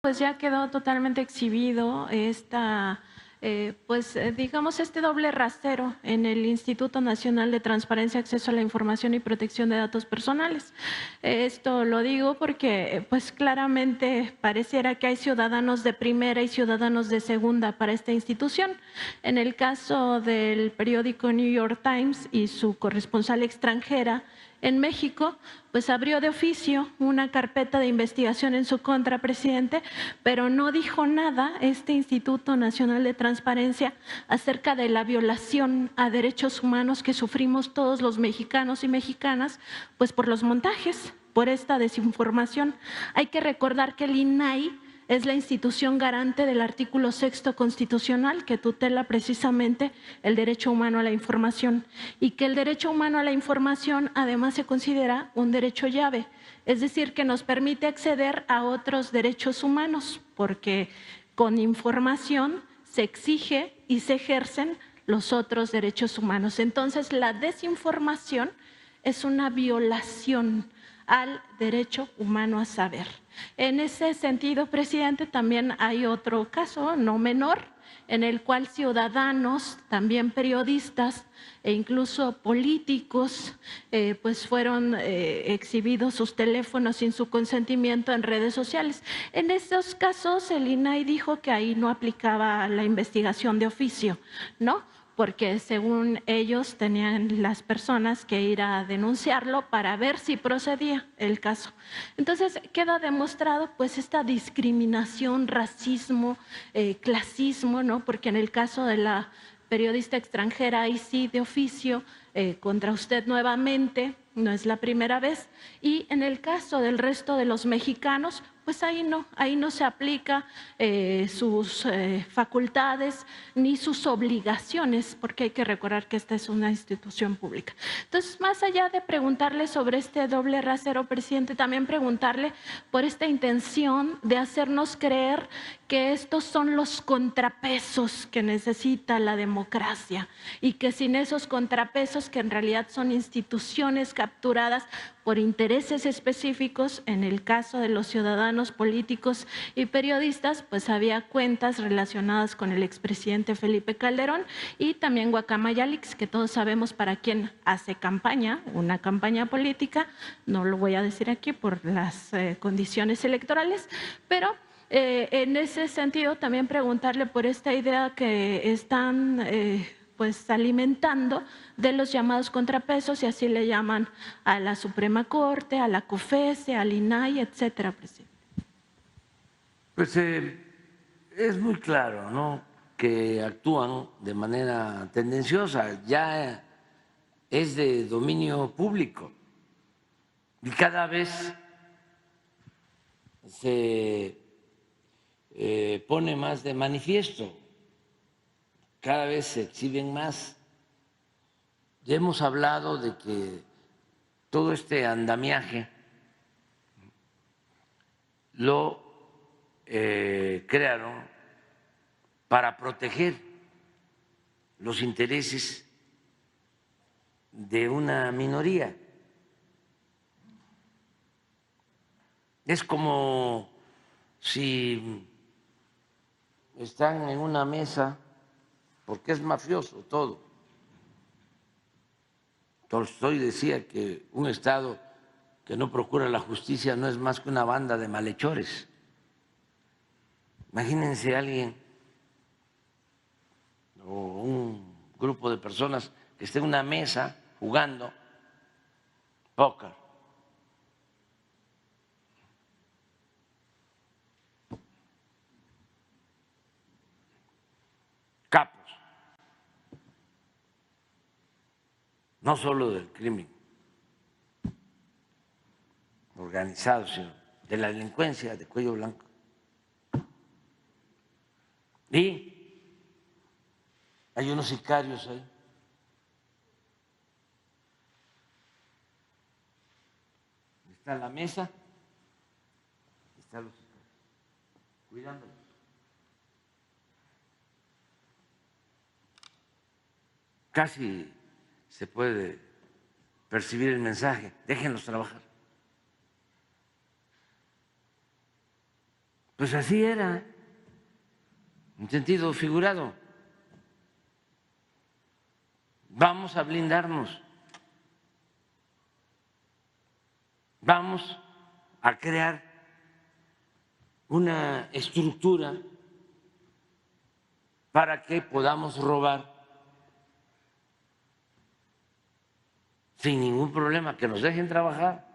Pues ya quedó totalmente exhibido digamos, este doble rasero en el Instituto Nacional de Transparencia, Acceso a la Información y Protección de Datos Personales. Esto lo digo porque, pues claramente pareciera que hay ciudadanos de primera y ciudadanos de segunda para esta institución. En el caso del periódico New York Times y su corresponsal extranjera en México, pues abrió de oficio una carpeta de investigación en su contra, presidente, pero no dijo nada este Instituto Nacional de Transparencia acerca de la violación a derechos humanos que sufrimos todos los mexicanos y mexicanas, pues por los montajes, por esta desinformación. Hay que recordar que el INAI es la institución garante del artículo 6º constitucional que tutela precisamente el derecho humano a la información y que el derecho humano a la información además se considera un derecho llave, es decir, que nos permite acceder a otros derechos humanos porque con información se exige y se ejercen los otros derechos humanos. Entonces, la desinformación es una violación al derecho humano a saber. En ese sentido, presidente, también hay otro caso no menor en el cual ciudadanos, también periodistas e incluso políticos, pues fueron exhibidos sus teléfonos sin su consentimiento en redes sociales. En estos casos, el INAI dijo que ahí no aplicaba la investigación de oficio, ¿no? Porque según ellos tenían las personas que ir a denunciarlo para ver si procedía el caso. Entonces queda demostrado pues esta discriminación, racismo, clasismo, ¿no? Porque en el caso de la periodista extranjera, ahí sí de oficio, contra usted nuevamente, no es la primera vez, y en el caso del resto de los mexicanos, pues ahí no se aplica sus facultades ni sus obligaciones, porque hay que recordar que esta es una institución pública. Entonces, más allá de preguntarle sobre este doble rasero, presidente, también preguntarle por esta intención de hacernos creer que estos son los contrapesos que necesita la democracia y que sin esos contrapesos, que en realidad son instituciones capturadas por intereses específicos, en el caso de los ciudadanos políticos y periodistas, pues había cuentas relacionadas con el expresidente Felipe Calderón y también Guacamaya Leaks, que todos sabemos para quién hace campaña, una campaña política, no lo voy a decir aquí por las condiciones electorales, pero en ese sentido también preguntarle por esta idea que están pues alimentando de los llamados contrapesos, y así le llaman a la Suprema Corte, a la COFESE, al INAI, etcétera, presidente. Pues es muy claro, ¿no?, que actúan de manera tendenciosa, ya es de dominio público y cada vez se pone más de manifiesto, cada vez se exhiben más. Ya hemos hablado de que todo este andamiaje lo crearon para proteger los intereses de una minoría. Es como si están en una mesa, porque es mafioso todo. Tolstoy decía que un Estado que no procura la justicia no es más que una banda de malhechores. Imagínense a alguien o un grupo de personas que esté en una mesa jugando póker. Capos, no solo del crimen organizado, sino de la delincuencia de cuello blanco. Y hay unos sicarios ahí. Está la mesa, están los sicarios, cuidándolos. Casi se puede percibir el mensaje, déjenlos trabajar. Pues así era, en sentido figurado. Vamos a blindarnos, vamos a crear una estructura para que podamos robar sin ningún problema, que nos dejen trabajar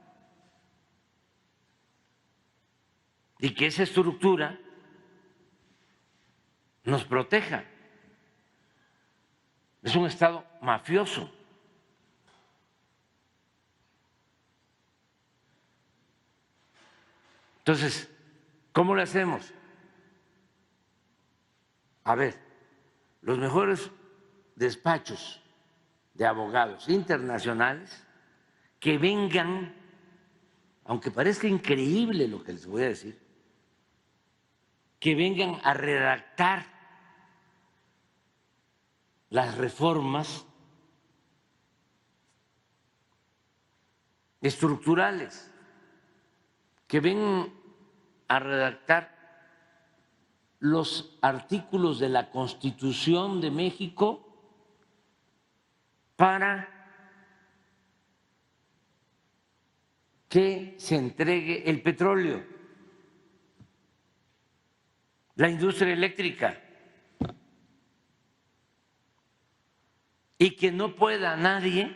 y que esa estructura nos proteja. Es un Estado mafioso. Entonces, ¿cómo lo hacemos? A ver, los mejores despachos de abogados internacionales que vengan, aunque parezca increíble lo que les voy a decir, que vengan a redactar las reformas estructurales, que vengan a redactar los artículos de la Constitución de México para que se entregue el petróleo, la industria eléctrica, y que no pueda nadie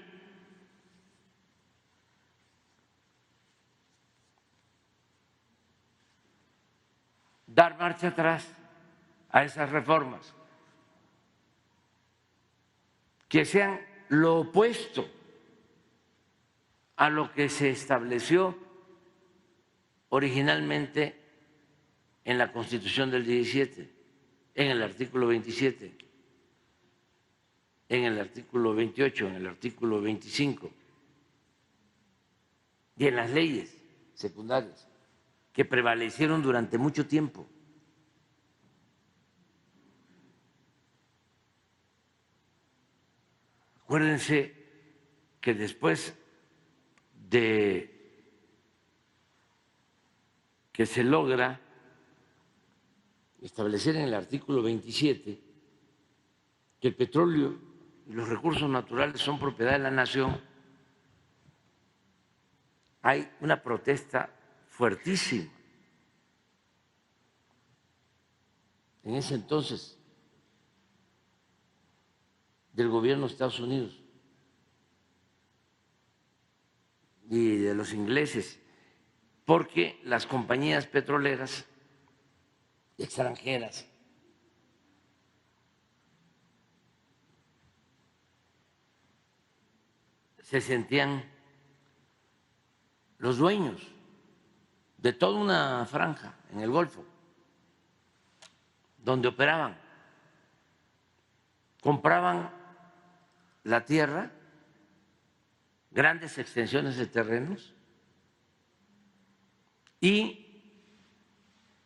dar marcha atrás a esas reformas, que sean lo opuesto a lo que se estableció originalmente en la Constitución del 17, en el artículo 27, en el artículo 28, en el artículo 25 y en las leyes secundarias que prevalecieron durante mucho tiempo. Acuérdense que después de que se logra establecer en el artículo 27 que el petróleo y los recursos naturales son propiedad de la nación, hay una protesta fuertísima en ese entonces del gobierno de Estados Unidos y de los ingleses, porque las compañías petroleras extranjeras se sentían los dueños de toda una franja en el Golfo donde operaban, compraban la tierra, grandes extensiones de terrenos, y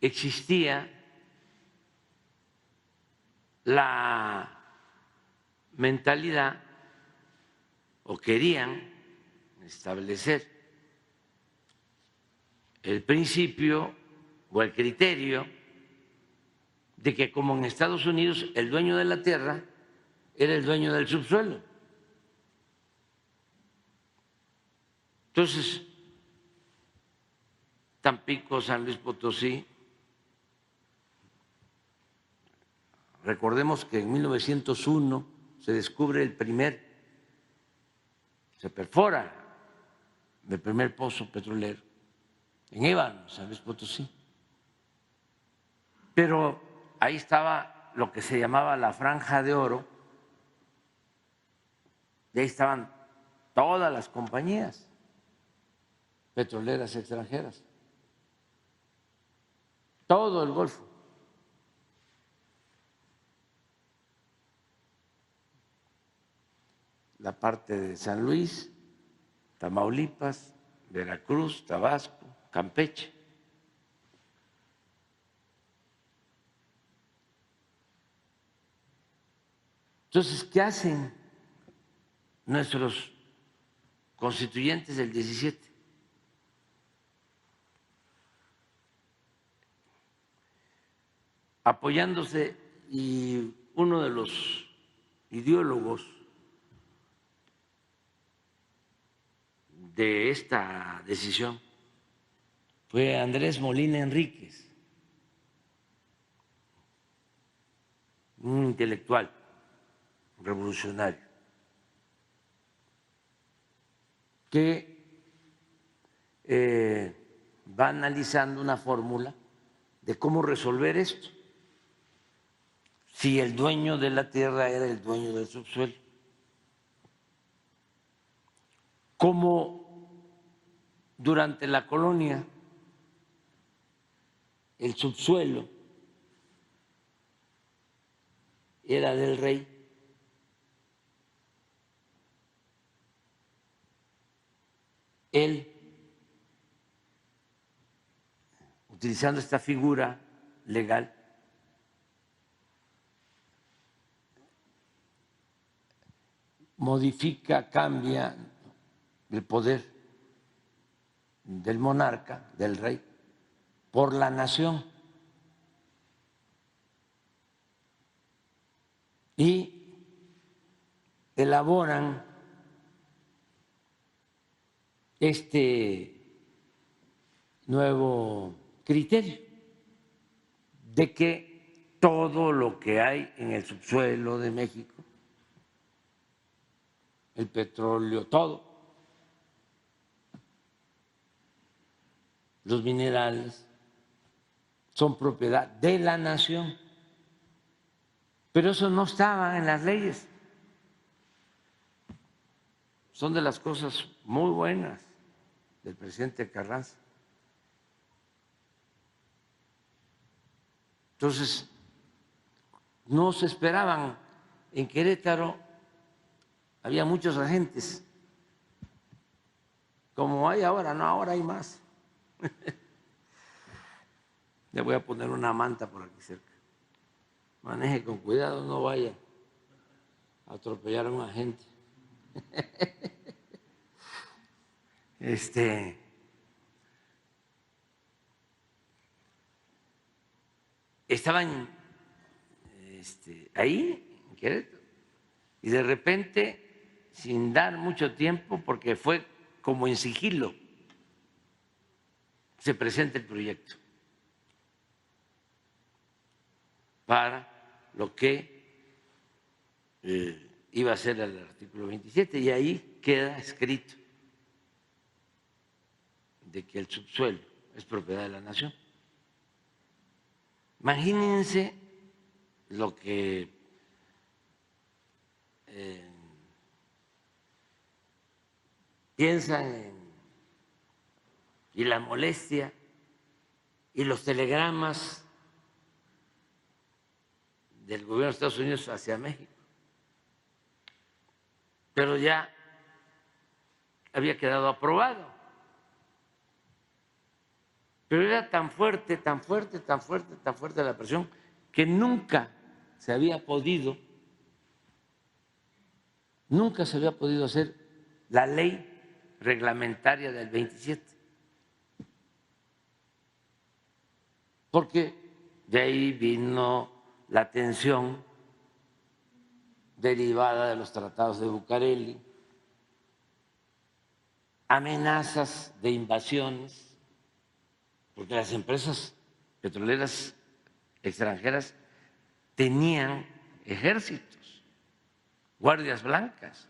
existía la mentalidad, o querían establecer el principio o el criterio de que como en Estados Unidos el dueño de la tierra era el dueño del subsuelo. Entonces, Tampico, San Luis Potosí, recordemos que en 1901 se descubre se perfora el primer pozo petrolero en Ébano, San Luis Potosí. Pero ahí estaba lo que se llamaba la Franja de Oro, y ahí estaban todas las compañías petroleras extranjeras, todo el Golfo. La parte de San Luis, Tamaulipas, Veracruz, Tabasco, Campeche. Entonces, ¿qué hacen nuestros constituyentes del 17? apoyándose, y uno de los ideólogos de esta decisión fue Andrés Molina Enríquez, un intelectual revolucionario que va analizando una fórmula de cómo resolver esto, si el dueño de la tierra era el dueño del subsuelo. Como durante la colonia el subsuelo era del rey, él, utilizando esta figura legal, modifica, cambia el poder del monarca, del rey, por la nación. Y elaboran este nuevo criterio de que todo lo que hay en el subsuelo de México, el petróleo, todo, los minerales, son propiedad de la nación. Pero eso no estaba en las leyes. Son de las cosas muy buenas del presidente Carranza. Entonces, no se esperaban. En Querétaro había muchos agentes, como hay ahora, no, ahora hay más. Le voy a poner una manta por aquí cerca. Maneje con cuidado, no vaya a atropellar a un agente. Estaban ahí, en Querétaro, y de repente, sin dar mucho tiempo, porque fue como en sigilo, se presenta el proyecto para lo que iba a ser el artículo 27, y ahí queda escrito de que el subsuelo es propiedad de la nación. Imagínense lo que piensan y la molestia y los telegramas del gobierno de Estados Unidos hacia México. Pero ya había quedado aprobado. Pero era tan fuerte, tan fuerte, tan fuerte, tan fuerte la presión que nunca se había podido hacer la ley reglamentaria del 27. Porque de ahí vino la tensión derivada de los tratados de Bucareli, amenazas de invasiones, porque las empresas petroleras extranjeras tenían ejércitos, guardias blancas.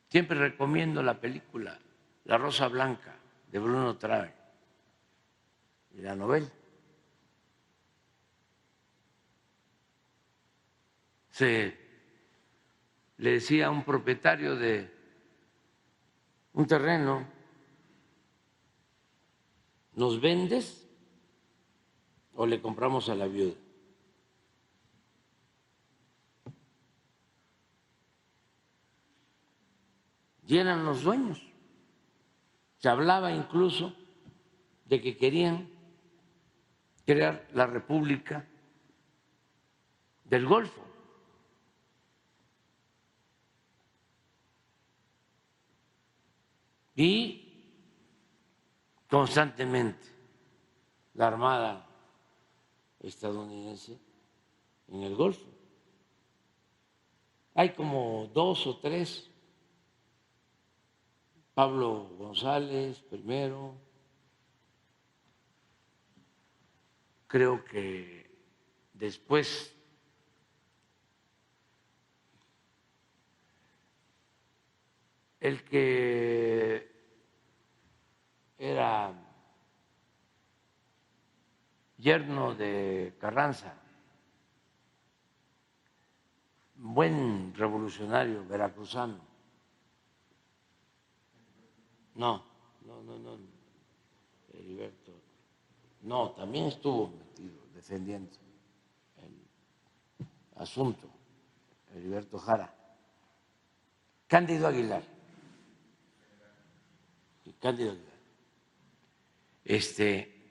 Siempre recomiendo la película La Rosa Blanca de Bruno Traven y la novela. Se le decía a un propietario de un terreno: ¿nos vendes o le compramos a la viuda? Y eran los dueños. Se hablaba incluso de que querían crear la República del Golfo. Y constantemente la Armada estadounidense en el Golfo. Hay como 2 o 3, Pablo González primero, creo que después el que era yerno de Carranza, buen revolucionario veracruzano. No, Heriberto. No, también estuvo metido defendiendo el asunto, Heriberto Jara. Cándido Aguilar. Cándido Aguilar.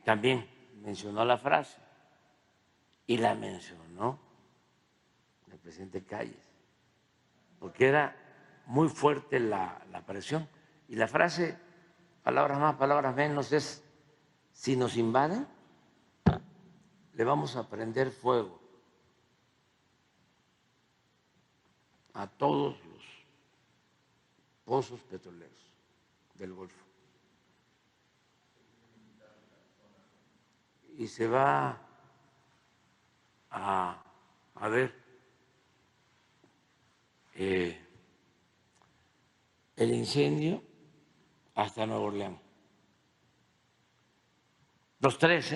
También mencionó la frase y la mencionó el presidente Calles, porque era muy fuerte la presión. Y la frase, palabras más, palabras menos, es: si nos invaden, le vamos a prender fuego a todos los pozos petroleros del Golfo. Y se va a ver el incendio hasta Nueva Orleans. Los 3,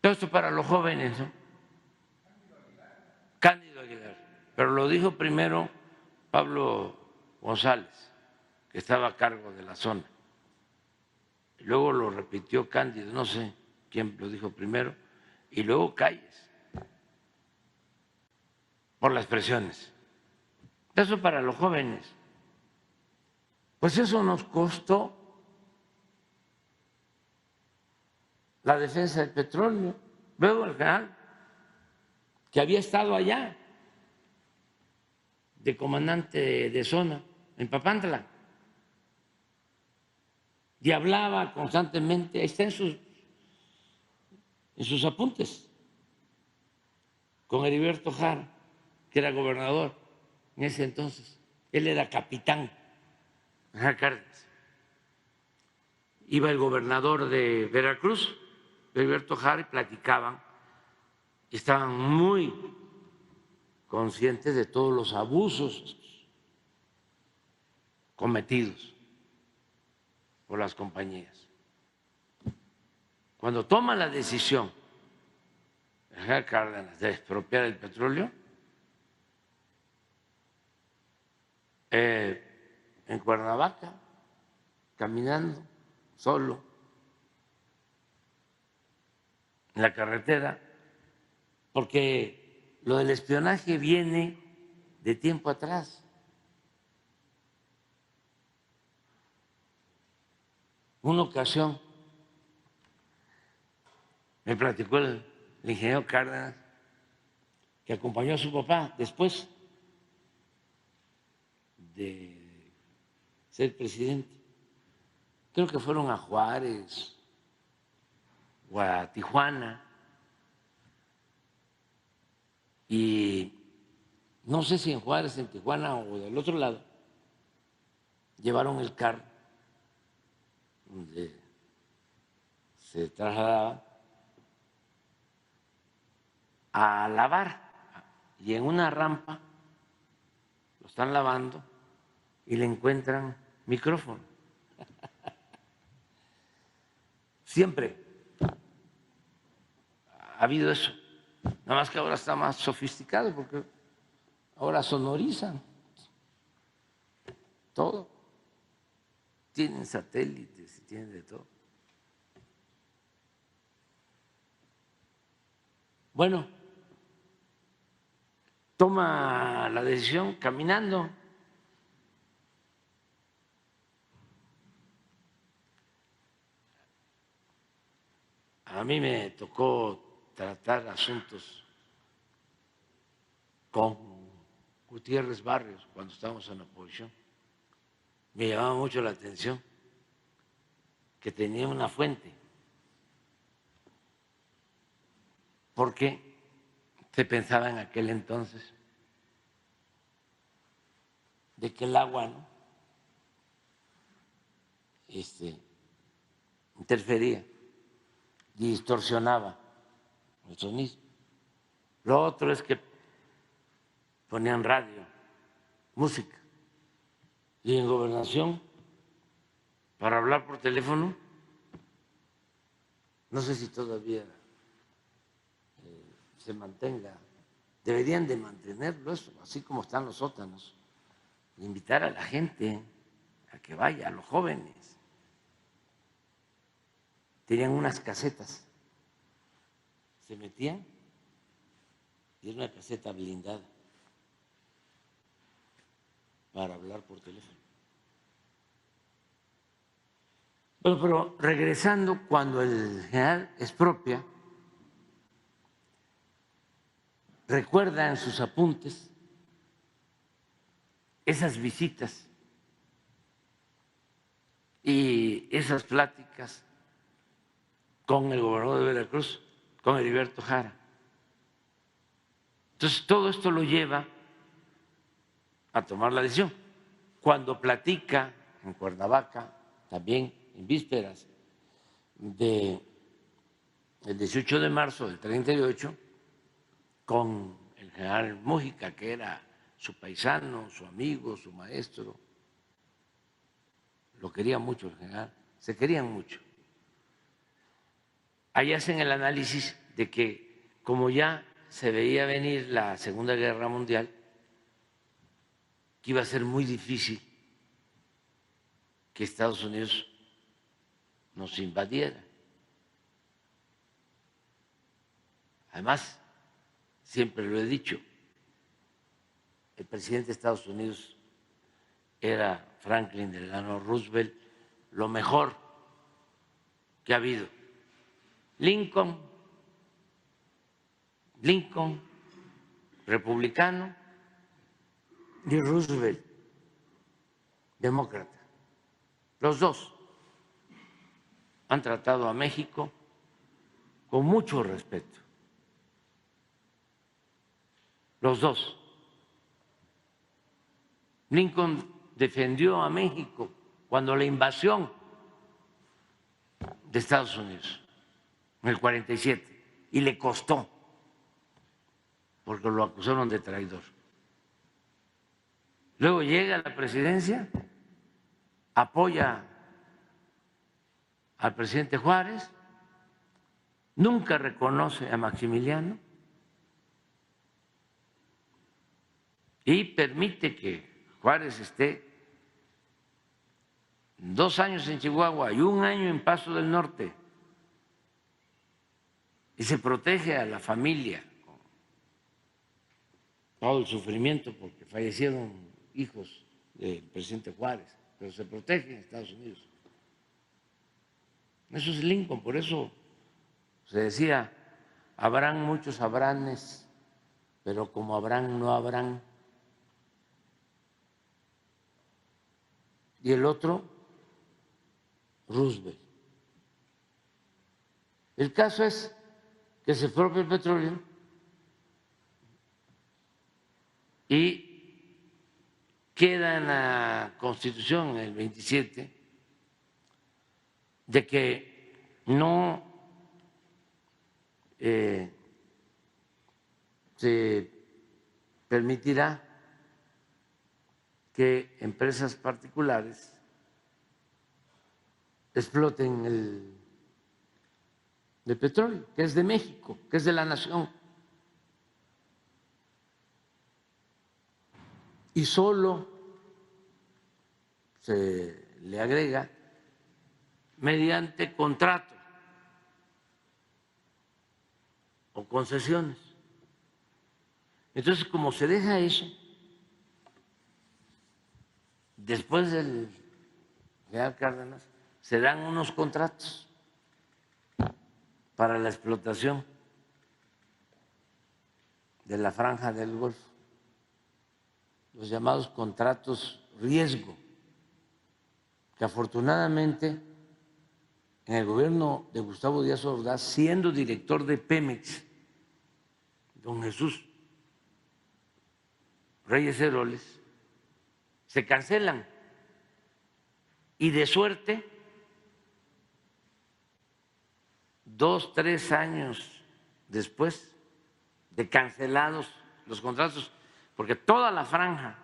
Todo esto para los jóvenes, ¿no? Cándido Aguilar. Pero lo dijo primero Pablo González, que estaba a cargo de la zona. Luego lo repitió Cándido, no sé quién lo dijo primero, y luego Calles, por las presiones. Eso para los jóvenes. Pues eso nos costó la defensa del petróleo. Luego el general, que había estado allá, de comandante de zona, en Papantla, y hablaba constantemente, ahí está en sus apuntes, con Heriberto Jara, que era gobernador en ese entonces. Él era capitán, Cárdenas. Iba el gobernador de Veracruz, Heriberto Jara, y platicaban, y estaban muy conscientes de todos los abusos cometidos por las compañías. Cuando toma la decisión el general Cárdenas de expropiar el petróleo, en Cuernavaca, caminando solo en la carretera, porque lo del espionaje viene de tiempo atrás. Una ocasión me platicó el ingeniero Cárdenas, que acompañó a su papá después de ser presidente. Creo que fueron a Juárez o a Tijuana, y no sé si en Juárez, en Tijuana o del otro lado, llevaron el carro donde se trasladaba a lavar, y en una rampa lo están lavando y le encuentran micrófono. Siempre ha habido eso, nada más que ahora está más sofisticado porque ahora sonorizan todo, tienen satélites y tienen de todo. Bueno, toma la decisión caminando. A mí me tocó tratar asuntos con Gutiérrez Barrios cuando estábamos en la oposición. Me llamaba mucho la atención que tenía una fuente porque se pensaba en aquel entonces de que el agua, ¿no?, interfería y distorsionaba el sonido. Lo otro es que ponían radio, música, y en Gobernación, para hablar por teléfono, no sé si todavía se mantenga, deberían de mantenerlo eso, así como están los sótanos, invitar a la gente a que vaya, a los jóvenes. Tenían unas casetas, se metían y era una caseta blindada para hablar por teléfono. Bueno, pero regresando, cuando el general Expropia recuerda en sus apuntes esas visitas y esas pláticas con el gobernador de Veracruz, con Heriberto Jara. Entonces, todo esto lo lleva a tomar la decisión. Cuando platica en Cuernavaca, también en vísperas del 18 de marzo del 38, con el general Mújica, que era su paisano, su amigo, su maestro, lo quería mucho el general, se querían mucho. Ahí hacen el análisis de que como ya se veía venir la Segunda Guerra Mundial, que iba a ser muy difícil que Estados Unidos nos invadiera. Además, siempre lo he dicho, el presidente de Estados Unidos era Franklin Delano Roosevelt, lo mejor que ha habido. Lincoln, republicano, y Roosevelt, demócrata. Los dos han tratado a México con mucho respeto. Los dos. Lincoln defendió a México cuando la invasión de Estados Unidos, en el 47, y le costó, porque lo acusaron de traidor. Luego llega a la presidencia, apoya al presidente Juárez, nunca reconoce a Maximiliano y permite que Juárez esté 2 años en Chihuahua y 1 año en Paso del Norte, y se protege a la familia con todo el sufrimiento porque fallecieron hijos del presidente Juárez, pero se protege en Estados Unidos. Eso es Lincoln, por eso se decía, habrán muchos Abranes, pero como Abraham no habrán. Y el otro, Roosevelt. El caso es que se expropia el petróleo y queda en la Constitución, el 27, de que no se permitirá que empresas particulares exploten el petróleo, que es de México, que es de la nación. Y solo se le agrega mediante contrato o concesiones. Entonces, como se deja eso, después del general Cárdenas, se dan unos contratos para la explotación de la franja del Golfo, los llamados contratos riesgo, que afortunadamente en el gobierno de Gustavo Díaz Ordaz, siendo director de Pemex, don Jesús Reyes Heroles, se cancelan y de suerte 2, 3 años después de cancelados los contratos, porque toda la franja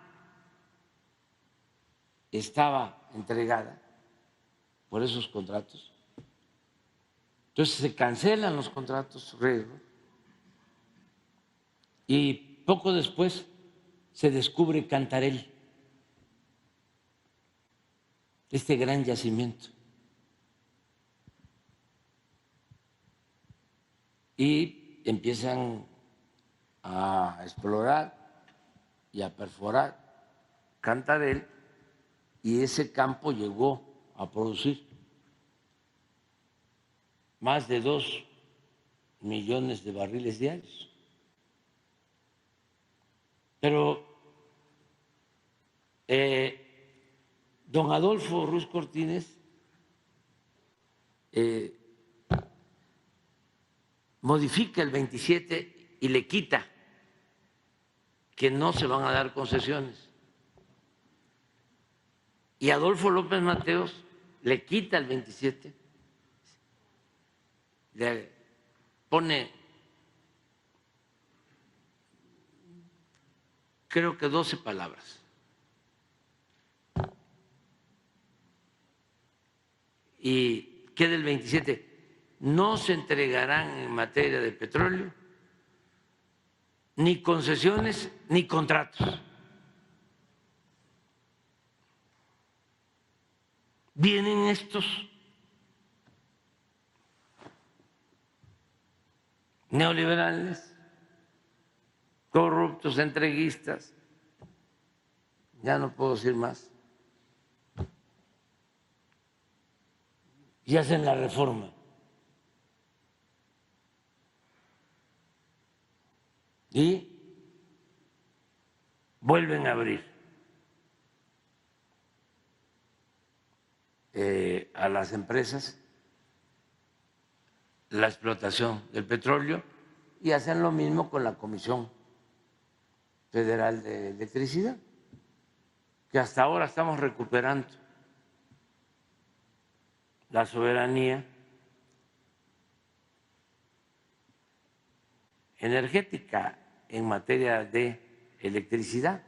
estaba entregada por esos contratos. Entonces se cancelan los contratos riesgo y poco después se descubre Cantarell, este gran yacimiento. Y empiezan a explorar y a perforar Cantarell y ese campo llegó a producir más de 2 millones de barriles diarios. Pero don Adolfo Ruiz Cortines modifica el 27 y le quita que no se van a dar concesiones. Y Adolfo López Mateos le quita el 27, le pone, creo que 12 palabras. Y queda el 27. No se entregarán en materia de petróleo ni concesiones ni contratos. Vienen estos neoliberales, corruptos, entreguistas, ya no puedo decir más, y hacen la reforma. Y vuelven a abrir a las empresas la explotación del petróleo y hacen lo mismo con la Comisión Federal de Electricidad, que hasta ahora estamos recuperando la soberanía energética en materia de electricidad,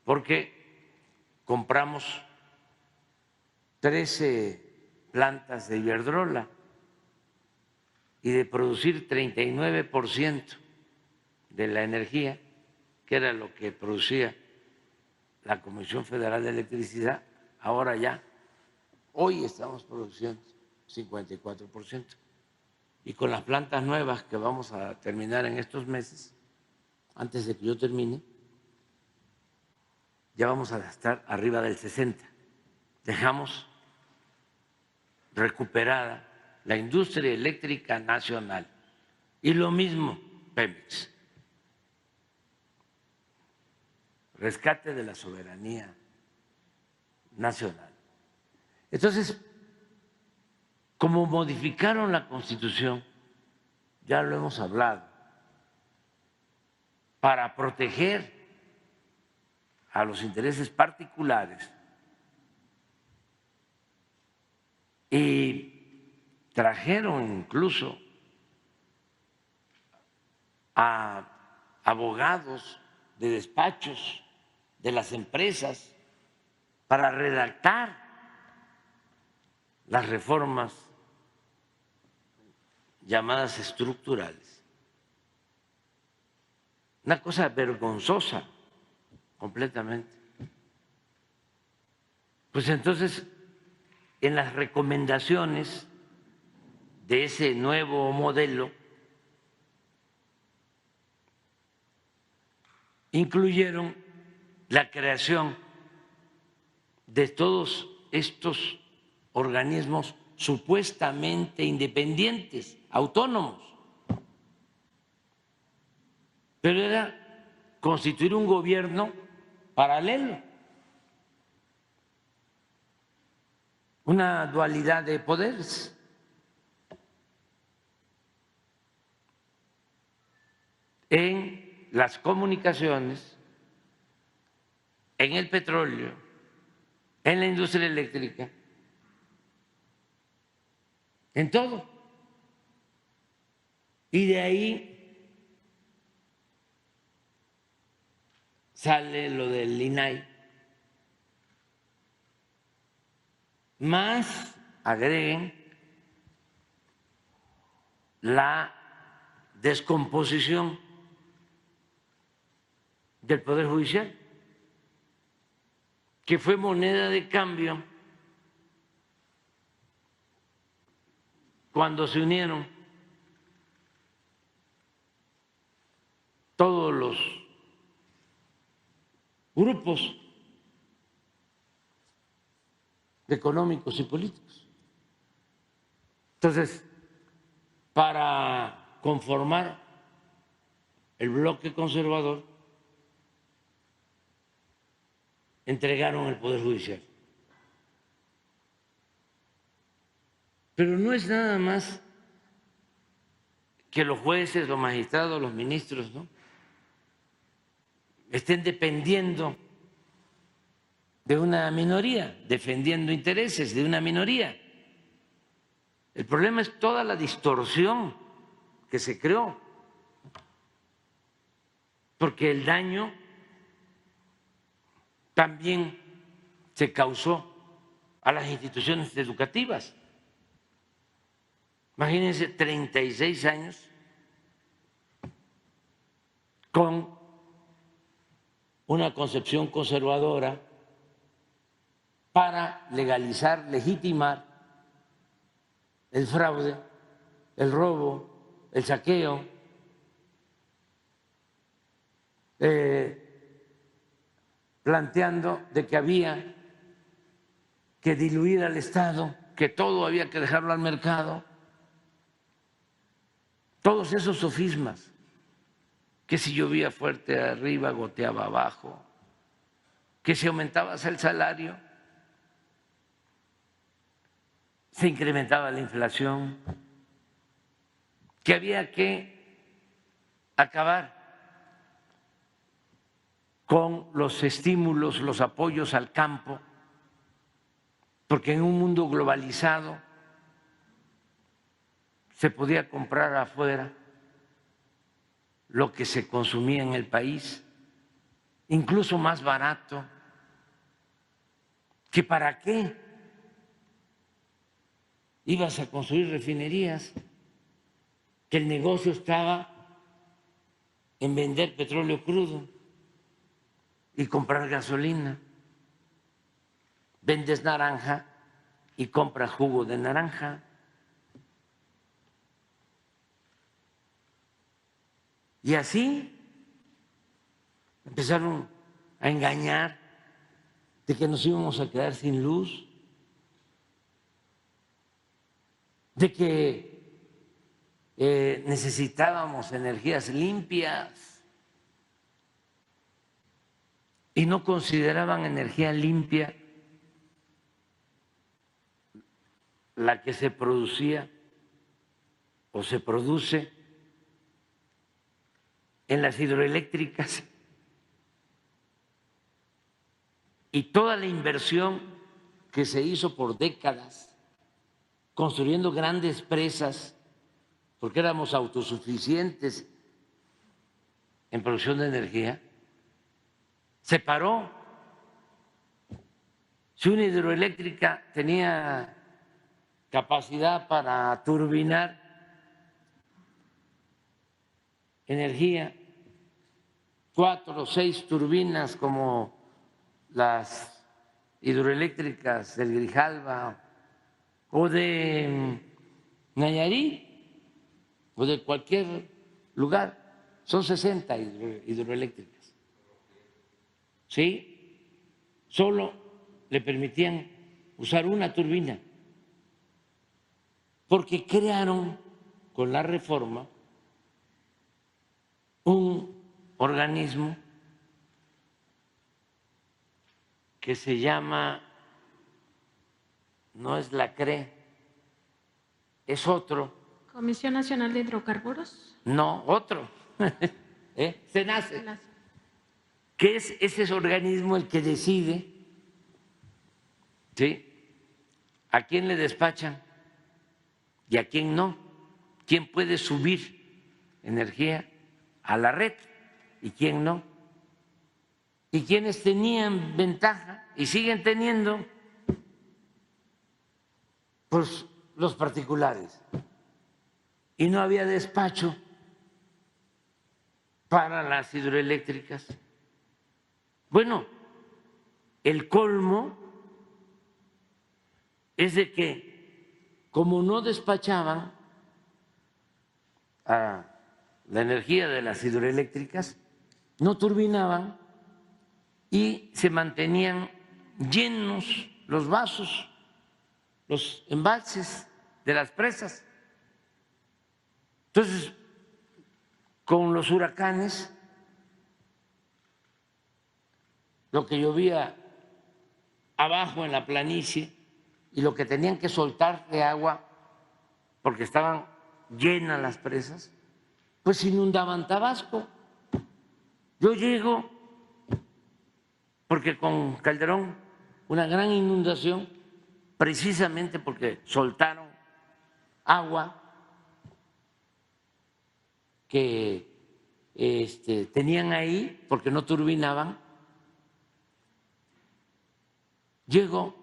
porque compramos 13 plantas de Iberdrola y de producir 39% de la energía, que era lo que producía la Comisión Federal de Electricidad, ahora ya, hoy estamos produciendo 54%. Y con las plantas nuevas que vamos a terminar en estos meses, antes de que yo termine, ya vamos a estar arriba del 60%. Dejamos recuperada la industria eléctrica nacional. Y lo mismo Pemex. Rescate de la soberanía nacional. Entonces, como modificaron la Constitución, ya lo hemos hablado, para proteger a los intereses particulares y trajeron incluso a abogados de despachos de las empresas para redactar las reformas llamadas estructurales. Una cosa vergonzosa, completamente. Pues entonces, en las recomendaciones de ese nuevo modelo, incluyeron la creación de todos estos organismos supuestamente independientes, autónomos, pero era constituir un gobierno paralelo, una dualidad de poderes. En las comunicaciones, en el petróleo, en la industria eléctrica, en todo. Y de ahí sale lo del INAI, más agreguen la descomposición del Poder Judicial, que fue moneda de cambio cuando se unieron todos los grupos económicos y políticos. Entonces, para conformar el bloque conservador, entregaron el Poder Judicial. Pero no es nada más que los jueces, los magistrados, los ministros, ¿no?, estén dependiendo de una minoría, defendiendo intereses de una minoría. El problema es toda la distorsión que se creó, porque el daño también se causó a las instituciones educativas. Imagínense, 36 años con una concepción conservadora para legalizar, legitimar el fraude, el robo, el saqueo, planteando de que había que diluir al Estado, que todo había que dejarlo al mercado. Todos esos sofismas, que si llovía fuerte arriba, goteaba abajo, que si aumentabas el salario, se incrementaba la inflación, que había que acabar con los estímulos, los apoyos al campo, porque en un mundo globalizado se podía comprar afuera lo que se consumía en el país, incluso más barato. ¿Que para qué ibas a construir refinerías? Que el negocio estaba en vender petróleo crudo y comprar gasolina. Vendes naranja y compras jugo de naranja. Y así empezaron a engañar de que nos íbamos a quedar sin luz, de que necesitábamos energías limpias, y no consideraban energía limpia la que se producía o se produce en las hidroeléctricas, y toda la inversión que se hizo por décadas construyendo grandes presas, porque éramos autosuficientes en producción de energía, se paró. Si una hidroeléctrica tenía capacidad para turbinar energía, 4 o 6 turbinas como las hidroeléctricas del Grijalva o de Nayarit o de cualquier lugar, son 60 hidroeléctricas, ¿sí? Solo le permitían usar una turbina, porque crearon con la reforma un organismo que se llama, no es la CRE, es otro. Comisión Nacional de Hidrocarburos. No, otro. SENACE, que es ese organismo el que decide, ¿sí?, a quién le despachan y a quién no, quién puede subir energía a la red y quién no, y quienes tenían ventaja y siguen teniendo, pues los particulares, y no había despacho para las hidroeléctricas. Bueno, el colmo es de que como no despachaban a la energía de las hidroeléctricas, no turbinaban y se mantenían llenos los vasos, los embalses de las presas. Entonces, con los huracanes, lo que llovía abajo en la planicie y lo que tenían que soltar de agua porque estaban llenas las presas, pues inundaban Tabasco. Yo llego, porque con Calderón una gran inundación, precisamente porque soltaron agua que tenían ahí porque no turbinaban. Llego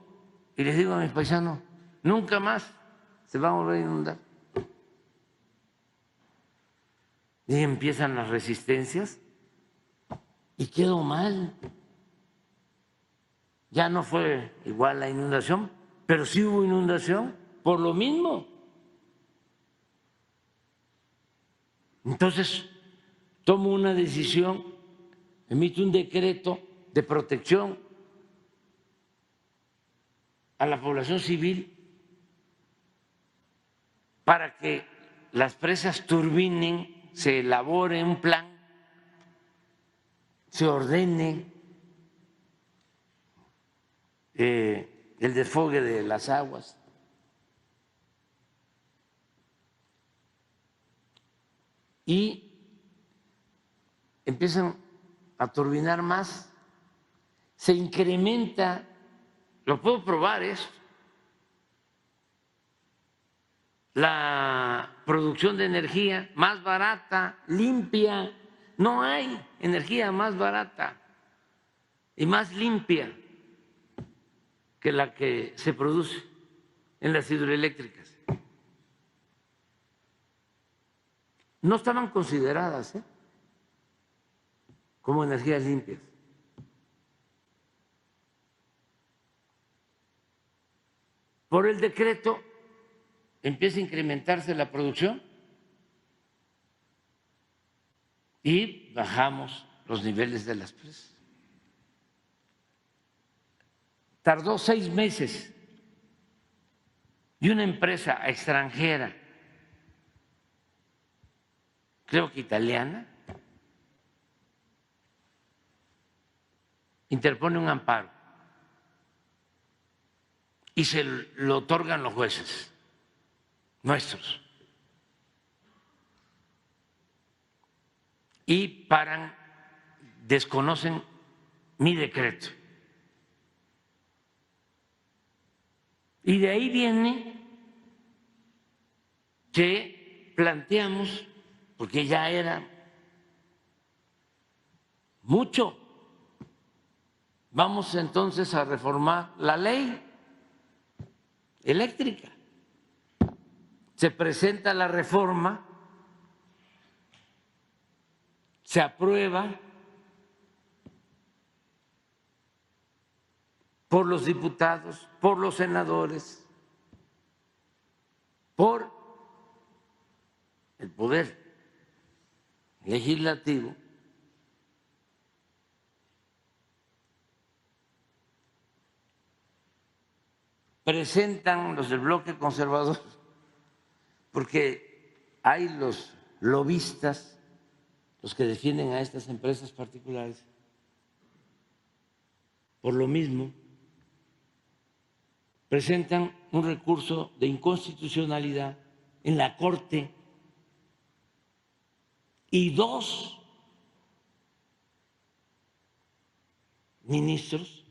y les digo a mis paisanos, nunca más se va a volver a inundar. Y empiezan las resistencias y quedó mal. Ya no fue igual la inundación, pero sí hubo inundación por lo mismo. Entonces, tomo una decisión, emito un decreto de protección a la población civil para que las presas turbinen, se elabore un plan, se ordene el desfogue de las aguas. Y empiezan a turbinar más, se incrementa, lo puedo probar eso, la producción de energía más barata, limpia. No hay energía más barata y más limpia que la que se produce en las hidroeléctricas. No estaban consideradas como energías limpias. Por el decreto empieza a incrementarse la producción y bajamos los niveles de las presas. Tardó 6 meses y una empresa extranjera, creo que italiana, interpone un amparo y se lo otorgan los jueces nuestros y paran, desconocen mi decreto. Y de ahí viene que planteamos, porque ya era mucho, vamos entonces a reformar la ley eléctrica. Se presenta la reforma, se aprueba por los diputados, por los senadores, por el Poder Legislativo, presentan los del bloque conservador, porque hay los lobistas, los que defienden a estas empresas particulares, por lo mismo, presentan un recurso de inconstitucionalidad en la Corte y 2 ministros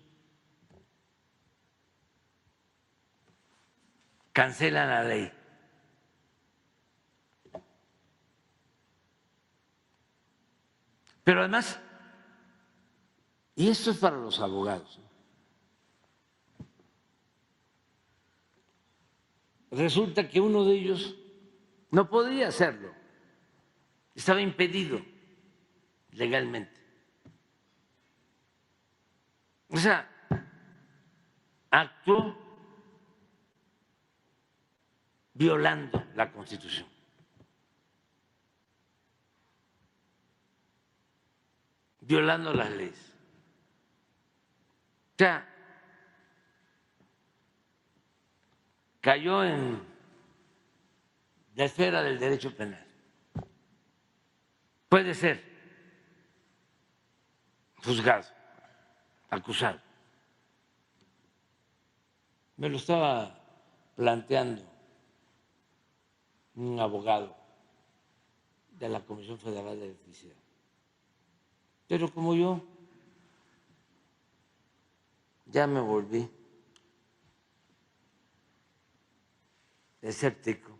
cancelan la ley. Pero además, y esto es para los abogados, resulta que uno de ellos no podía hacerlo, estaba impedido legalmente. O sea, actuó violando la Constitución. Violando las leyes. O sea, cayó en la esfera del derecho penal. Puede ser juzgado, acusado. Me lo estaba planteando un abogado de la Comisión Federal de Electricidad. Pero como yo ya me volví escéptico,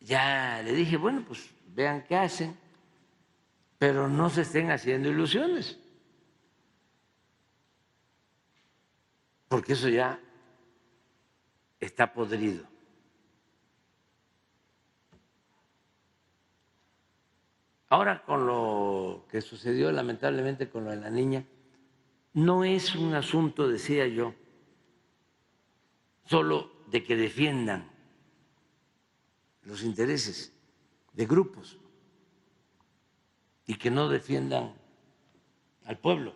ya le dije, bueno, pues vean qué hacen, pero no se estén haciendo ilusiones, porque eso ya está podrido. Ahora, con lo que sucedió lamentablemente con lo de la niña, no es un asunto, decía yo, solo de que defiendan los intereses de grupos y que no defiendan al pueblo.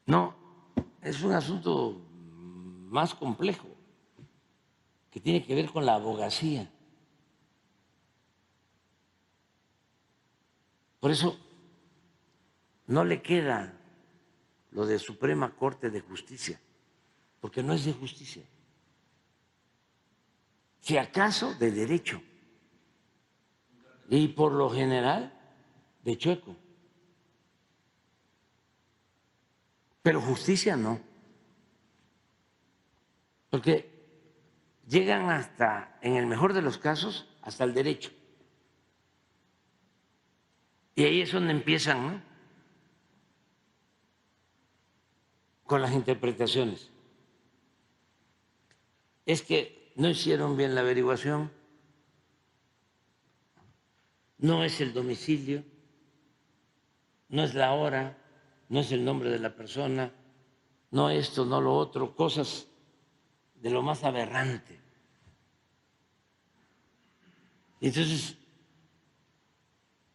No, es un asunto más complejo que tiene que ver con la abogacía. Por eso no le queda lo de Suprema Corte de Justicia, porque no es de justicia. Si acaso de derecho, y por lo general de chueco, pero justicia no, porque llegan hasta, en el mejor de los casos, hasta el derecho. Y ahí es donde empiezan, ¿no?, con las interpretaciones. Es que no hicieron bien la averiguación, no es el domicilio, no es la hora, no es el nombre de la persona, no esto, no lo otro, cosas de lo más aberrante. Y entonces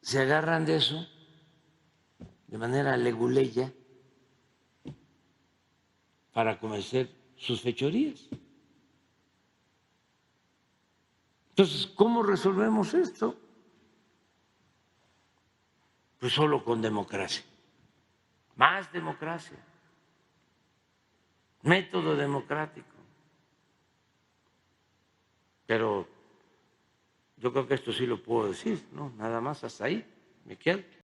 se agarran de eso de manera leguleya para cometer sus fechorías. Entonces, ¿cómo resolvemos esto? Pues solo con democracia, más democracia, método democrático. Pero yo creo que esto sí lo puedo decir, ¿no? Nada más hasta ahí me quedo.